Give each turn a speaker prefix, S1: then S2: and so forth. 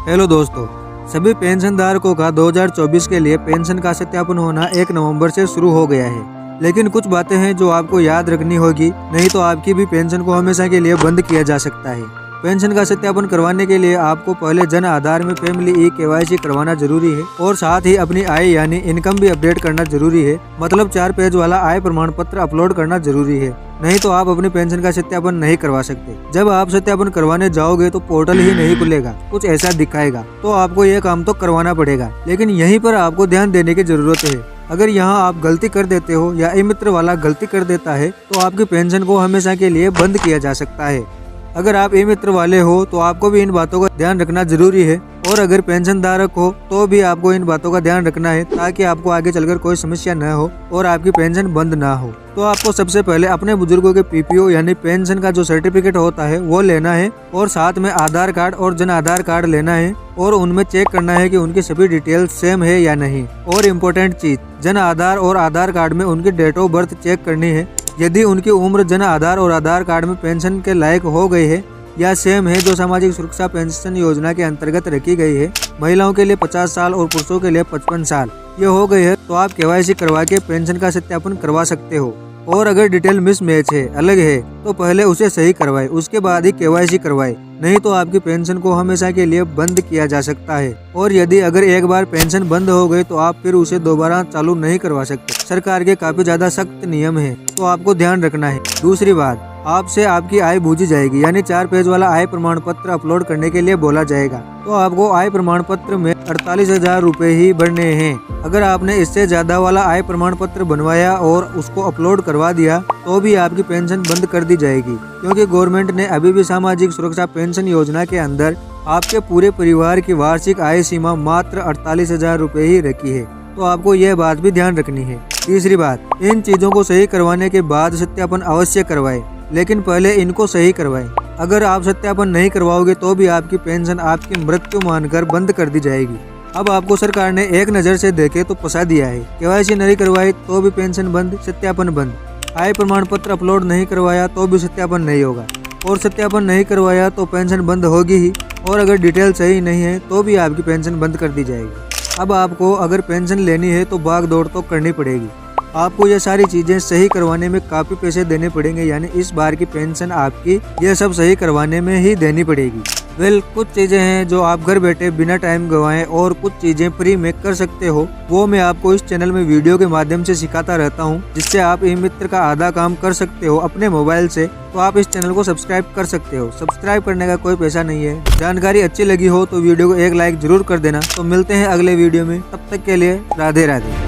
S1: Hello दोस्तों, सभी पेंशनधारकों का 2024 के लिए पेंशन का सत्यापन होना 1 नवंबर से शुरू हो गया है। लेकिन कुछ बातें हैं जो आपको याद रखनी होगी, नहीं तो आपकी भी पेंशन को हमेशा के लिए बंद किया जा सकता है। पेंशन का सत्यापन करवाने के लिए आपको पहले जन आधार में फैमिली KYC करवाना जरूरी है और साथ ही अपनी आय यानी इनकम भी अपडेट करना जरूरी है। मतलब 4 पेज वाला आय प्रमाण पत्र अपलोड करना जरूरी है, नहीं तो आप अपनी पेंशन का सत्यापन नहीं करवा सकते। जब आप सत्यापन करवाने जाओगे तो पोर्टल ही नहीं खुलेगा, कुछ ऐसा दिखाएगा, तो आपको यह काम तो करवाना पड़ेगा। लेकिन यहीं पर आपको ध्यान देने की जरूरत है। अगर यहाँ आप गलती कर देते हो या ई-मित्र वाला गलती कर देता है तो आपकी पेंशन को हमेशा के लिए बंद किया जा सकता है। अगर आप ई-मित्र वाले हो तो आपको भी इन बातों का ध्यान रखना जरूरी है, और अगर पेंशन धारक हो तो भी आपको इन बातों का ध्यान रखना है ताकि आपको आगे चलकर कोई समस्या न हो और आपकी पेंशन बंद ना हो। तो आपको सबसे पहले अपने बुजुर्गों के PPO यानी पेंशन का जो सर्टिफिकेट होता है वो लेना है, और साथ में आधार कार्ड और जन आधार कार्ड लेना है, और उनमें चेक करना है कि उनकी सभी डिटेल्स सेम है या नहीं। और इम्पोर्टेंट चीज, जन आधार और आधार कार्ड में उनकी डेट ऑफ बर्थ चेक करनी है। यदि उनकी उम्र जन आधार और आधार कार्ड में पेंशन के लायक हो गई है या सेम है जो सामाजिक सुरक्षा पेंशन योजना के अंतर्गत रखी गई है, महिलाओं के लिए 50 साल और पुरुषों के लिए 55 साल ये हो गई है, तो आप KYC करवा के पेंशन का सत्यापन करवा सकते हो। और अगर डिटेल मिसमैच है, अलग है, तो पहले उसे सही करवाए, उसके बाद ही KYC करवाए, नहीं तो आपकी पेंशन को हमेशा के लिए बंद किया जा सकता है। और यदि अगर एक बार पेंशन बंद हो गई तो आप फिर उसे दोबारा चालू नहीं करवा सकते। सरकार के काफी ज्यादा सख्त नियम है, तो आपको ध्यान रखना है। दूसरी बात, आपसे आपकी आय पूछी जाएगी, यानी 4 पेज वाला आय प्रमाण पत्र अपलोड करने के लिए बोला जाएगा। तो आपको आय प्रमाण पत्र में 48,000 रुपए ही भरने हैं। अगर आपने इससे ज्यादा वाला आय प्रमाण पत्र बनवाया और उसको अपलोड करवा दिया तो भी आपकी पेंशन बंद कर दी जाएगी, क्योंकि गवर्नमेंट ने अभी भी सामाजिक सुरक्षा पेंशन योजना के अंदर आपके पूरे परिवार की वार्षिक आय सीमा मात्र 48,000 रुपए ही रखी है। तो आपको यह बात भी ध्यान रखनी है। तीसरी बात, इन चीजों को सही करवाने के बाद सत्यापन अवश्य करवाएं, लेकिन पहले इनको सही करवाएं। अगर आप सत्यापन नहीं करवाओगे तो भी आपकी पेंशन आपकी मृत्यु मानकर बंद कर दी जाएगी। अब आपको सरकार ने एक नज़र से देखे तो फंसा दिया है। KYC नहीं करवाई तो भी पेंशन बंद, सत्यापन बंद। आय प्रमाण पत्र अपलोड नहीं करवाया तो भी सत्यापन नहीं होगा, और सत्यापन नहीं करवाया तो पेंशन बंद होगी ही, और अगर डिटेल सही नहीं है तो भी आपकी पेंशन बंद कर दी जाएगी। अब आपको अगर पेंशन लेनी है तो भाग दौड़ तो करनी पड़ेगी। आपको ये सारी चीजें सही करवाने में काफी पैसे देने पड़ेंगे, यानी इस बार की पेंशन आपकी ये सब सही करवाने में ही देनी पड़ेगी। कुछ चीजें हैं जो आप घर बैठे बिना टाइम गवाएं और कुछ चीजें फ्री में कर सकते हो, वो मैं आपको इस चैनल में वीडियो के माध्यम से सिखाता रहता हूँ, जिससे आप ई-मित्र का आधा काम कर सकते हो अपने मोबाइल से। तो आप इस चैनल को सब्सक्राइब कर सकते हो। सब्सक्राइब करने का कोई पैसा नहीं है। जानकारी अच्छी लगी हो तो वीडियो को एक लाइक जरूर कर देना। तो मिलते हैं अगले वीडियो में, तब तक के लिए राधे राधे।